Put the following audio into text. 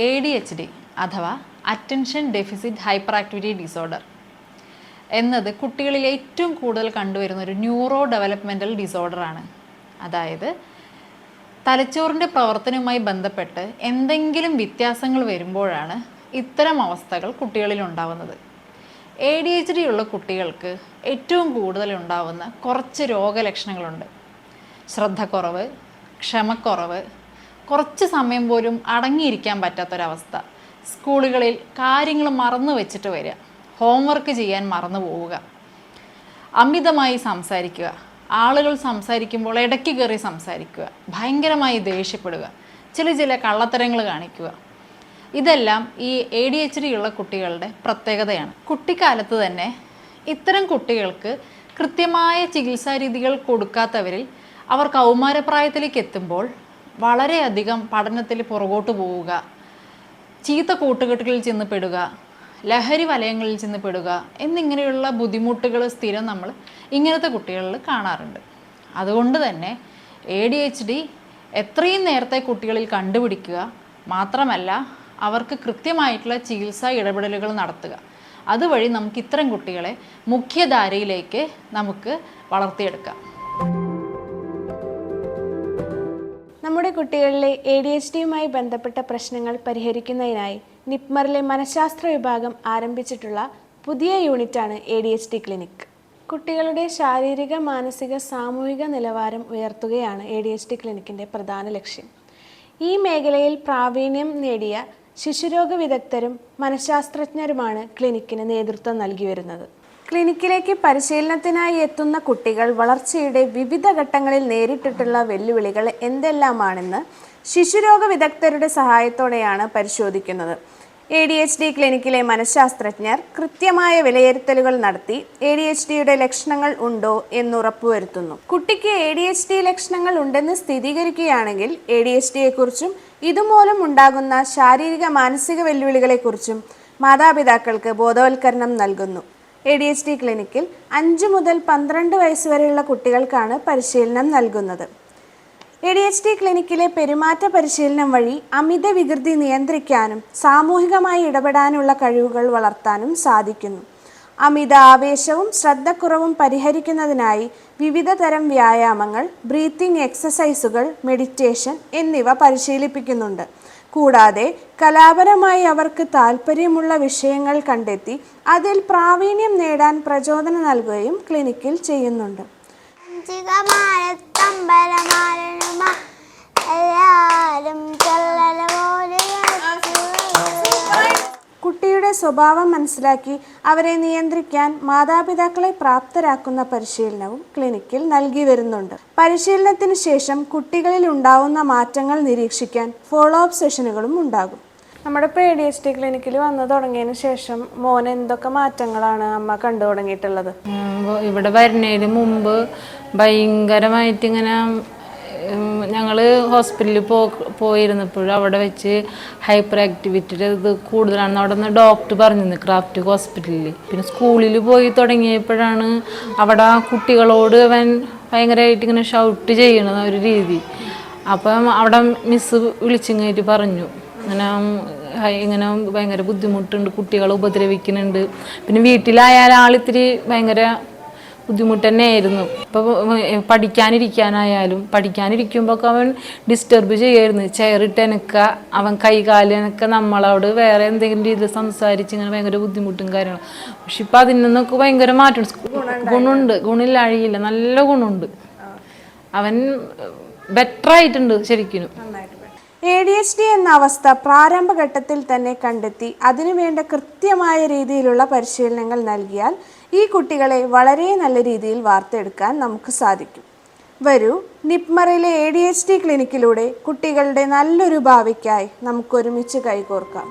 ADHD അഥവാ attention deficit hyper activity disorder എന്നത് കുട്ടികളിൽ ഏറ്റവും കൂടുതൽ കണ്ടുവരുന്ന ഒരു ന്യൂറോ ഡെവലപ്മെൻറ്റൽ ഡിസോർഡറാണ്. അതായത് തലച്ചോറിൻ്റെ പ്രവർത്തനവുമായി ബന്ധപ്പെട്ട് എന്തെങ്കിലും വ്യത്യാസങ്ങൾ വരുമ്പോഴാണ് ഇത്തരം അവസ്ഥകൾ കുട്ടികളിൽ ഉണ്ടാവുന്നത്. ADHD ഉള്ള കുട്ടികൾക്ക് ഏറ്റവും കൂടുതൽ ഉണ്ടാവുന്ന കുറച്ച് രോഗലക്ഷണങ്ങളുണ്ട്. ശ്രദ്ധക്കുറവ്, ക്ഷമക്കുറവ്, കുറച്ച് സമയം പോലും അടങ്ങിയിരിക്കാൻ പറ്റാത്തൊരവസ്ഥ, സ്കൂളുകളിൽ കാര്യങ്ങൾ മറന്നു വെച്ചിട്ട് വരിക, ഹോംവർക്ക് ചെയ്യാൻ മറന്നു പോവുക, അമിതമായി സംസാരിക്കുക, ആളുകൾ സംസാരിക്കുമ്പോൾ ഇടയ്ക്ക് കയറി സംസാരിക്കുക, ഭയങ്കരമായി ദേഷ്യപ്പെടുക, ചില കള്ളത്തരങ്ങൾ കാണിക്കുക. ഇതെല്ലാം ഈ ADHD ഉള്ള കുട്ടികളുടെ പ്രത്യേകതയാണ്. കുട്ടിക്കാലത്ത് തന്നെ ഇത്തരം കുട്ടികൾക്ക് കൃത്യമായ ചികിത്സാ രീതികൾ കൊടുക്കാത്തവരിൽ അവർ കൗമാരപ്രായത്തിലേക്ക് എത്തുമ്പോൾ വളരെയധികം പഠനത്തിൽ പുറകോട്ട് പോവുക, ചീത്ത കൂട്ടുകെട്ടുകളിൽ ചെന്ന് പെടുക, ലഹരി വലയങ്ങളിൽ ചെന്ന് പെടുക എന്നിങ്ങനെയുള്ള ബുദ്ധിമുട്ടുകൾ സ്ഥിരം നമ്മൾ ഇങ്ങനത്തെ കുട്ടികളിൽ കാണാറുണ്ട്. അതുകൊണ്ട് തന്നെ ADHD എത്രയും നേരത്തെ കുട്ടികളിൽ കണ്ടുപിടിക്കുക മാത്രമല്ല അവർക്ക് കൃത്യമായിട്ടുള്ള ചികിത്സാ ഇടപെടലുകൾ നടത്തുക. അതുവഴി നമുക്ക് ഇത്തരം കുട്ടികളെ മുഖ്യധാരയിലേക്ക് നമുക്ക് വളർത്തിയെടുക്കാം. നമ്മുടെ കുട്ടികളിലെ ADHDയുമായി ബന്ധപ്പെട്ട പ്രശ്നങ്ങൾ പരിഹരിക്കുന്നതിനായി നിപ്മറിലെ മനഃശാസ്ത്ര വിഭാഗം ആരംഭിച്ചിട്ടുള്ള പുതിയ യൂണിറ്റാണ് ADHD ക്ലിനിക്. കുട്ടികളുടെ ശാരീരിക, മാനസിക, സാമൂഹിക നിലവാരം ഉയർത്തുകയാണ് ADHD ക്ലിനിക്കിൻ്റെ പ്രധാന ലക്ഷ്യം. ഈ മേഖലയിൽ പ്രാവീണ്യം നേടിയ ശിശുരോഗ വിദഗ്ധരും മനഃശാസ്ത്രജ്ഞരുമാണ് ക്ലിനിക്കിന് നേതൃത്വം നൽകി വരുന്നത്. ക്ലിനിക്കിലേക്ക് പരിശീലനത്തിനായി എത്തുന്ന കുട്ടികൾ വളർച്ചയുടെ വിവിധ ഘട്ടങ്ങളിൽ നേരിട്ടിട്ടുള്ള വെല്ലുവിളികൾ എന്തെല്ലാമാണെന്ന് ശിശുരോഗ വിദഗ്ധരുടെ സഹായത്തോടെയാണ് പരിശോധിക്കുന്നത്. ADHD ക്ലിനിക്കിലെ മനഃശാസ്ത്രജ്ഞർ കൃത്യമായ വിലയിരുത്തലുകൾ നടത്തി ADHDയുടെ ലക്ഷണങ്ങൾ ഉണ്ടോ എന്ന് ഉറപ്പുവരുത്തുന്നു. കുട്ടിക്ക് ADHD ലക്ഷണങ്ങൾ ഉണ്ടെന്ന് സ്ഥിരീകരിക്കുകയാണെങ്കിൽ ADHDയെക്കുറിച്ചും ഇതുമൂലം ഉണ്ടാകുന്ന ശാരീരിക, മാനസിക വെല്ലുവിളികളെക്കുറിച്ചും മാതാപിതാക്കൾക്ക് ബോധവൽക്കരണം നൽകുന്നു. ADHD ക്ലിനിക്കിൽ 5 മുതൽ 12 വയസ്സ് വരെയുള്ള കുട്ടികൾക്കാണ് പരിശീലനം നൽകുന്നത്. ADHD ക്ലിനിക്കിലെ പെരുമാറ്റ പരിശീലനം വഴി അമിത വികൃതി നിയന്ത്രിക്കാനും സാമൂഹികമായി ഇടപെടാനുള്ള കഴിവുകൾ വളർത്താനും സാധിക്കുന്നു. അമിത ആവേശവും ശ്രദ്ധക്കുറവും പരിഹരിക്കുന്നതിനായി വിവിധ തരം വ്യായാമങ്ങൾ, ബ്രീത്തിങ് എക്സസൈസുകൾ, മെഡിറ്റേഷൻ എന്നിവ പരിശീലിപ്പിക്കുന്നുണ്ട്. കൂടാതെ കലാപരമായി അവർക്ക് താല്പര്യമുള്ള വിഷയങ്ങൾ കണ്ടെത്തി അതിൽ പ്രാവീണ്യം നേടാൻ പ്രചോദനം നൽകുകയും ക്ലിനിക്കിൽ ചെയ്യുന്നുണ്ട്. കുട്ടിയുടെ സ്വഭാവം മനസ്സിലാക്കി അവരെ നിയന്ത്രിക്കാൻ മാതാപിതാക്കളെ പ്രാപ്തരാക്കുന്ന പരിശീലനവും ക്ലിനിക്കിൽ നൽകി വരുന്നുണ്ട്. പരിശീലനത്തിന് ശേഷം കുട്ടികളിൽ ഉണ്ടാവുന്ന മാറ്റങ്ങൾ നിരീക്ഷിക്കാൻ ഫോളോ അപ്പ് സെഷനുകളും ഉണ്ടാകും. നമ്മുടെ ADHD ക്ലിനിക്കിൽ വന്നു തുടങ്ങിയതിന് ശേഷം മോന് എന്തൊക്കെ മാറ്റങ്ങളാണ് അമ്മ കണ്ടു തുടങ്ങിയിട്ടുള്ളത്? ഇവിടെ വരുന്നതിന് മുമ്പ് ഭയങ്കരമായിട്ട് ഇങ്ങനെ ഞങ്ങൾ ഹോസ്പിറ്റലിൽ പോയിരുന്നപ്പോഴും അവിടെ വെച്ച് ഹൈപ്പർ ആക്ടിവിറ്റിയുടെ ഇത് കൂടുതലാണെന്ന് അവിടെ നിന്ന് ഡോക്ടർ പറഞ്ഞിരുന്നു ക്രാഫ്റ്റ് ഹോസ്പിറ്റലിൽ. പിന്നെ സ്കൂളിൽ പോയി തുടങ്ങിയപ്പോഴാണ് അവിടെ കുട്ടികളോട് അവൻ ഭയങ്കരമായിട്ട് ഇങ്ങനെ ഷൗട്ട് ചെയ്യണ ഒരു രീതി. അപ്പം അവിടെ മിസ്സ് വിളിച്ചിങ്ങായിട്ട് പറഞ്ഞു ഇങ്ങനെ ഭയങ്കര ബുദ്ധിമുട്ടുണ്ട്, കുട്ടികളെ ഉപദ്രവിക്കുന്നുണ്ട്. പിന്നെ വീട്ടിലായാൽ ആളിത്തിരി ഭയങ്കര ബുദ്ധിമുട്ട് തന്നെയായിരുന്നു. ഇപ്പോൾ പഠിക്കാനിരിക്കുമ്പോൾ അവൻ ഡിസ്റ്റർബ് ചെയ്യായിരുന്നു. ചെയറിട്ട് എനക്കുക, അവൻ കൈകാലിനൊക്കെ നമ്മളോട് വേറെ എന്തെങ്കിലും രീതിയിൽ സംസാരിച്ച് ഇങ്ങനെ ഭയങ്കര ബുദ്ധിമുട്ടും കാര്യങ്ങളും. പക്ഷെ ഇപ്പം അതിൽ നിന്നൊക്കെ ഭയങ്കര മാറ്റം, ഗുണമുണ്ട്, ഗുണമില്ലാഴിയില്ല, നല്ല ഗുണമുണ്ട്. അവൻ ബെറ്റർ ആയിട്ടുണ്ട് ശരിക്കും. ADHD എന്ന അവസ്ഥ പ്രാരംഭഘട്ടത്തിൽ തന്നെ കണ്ടെത്തി അതിനുവേണ്ട കൃത്യമായ രീതിയിലുള്ള പരിശീലനങ്ങൾ നൽകിയാൽ ഈ കുട്ടികളെ വളരെ നല്ല രീതിയിൽ വാർത്തെടുക്കാൻ നമുക്ക് സാധിക്കും. വരൂ, നിപ്മറിലെ ADHD ക്ലിനിക്കിലൂടെ കുട്ടികളുടെ നല്ലൊരു ഭാവിക്കായി നമുക്കൊരുമിച്ച് കൈകോർക്കാം.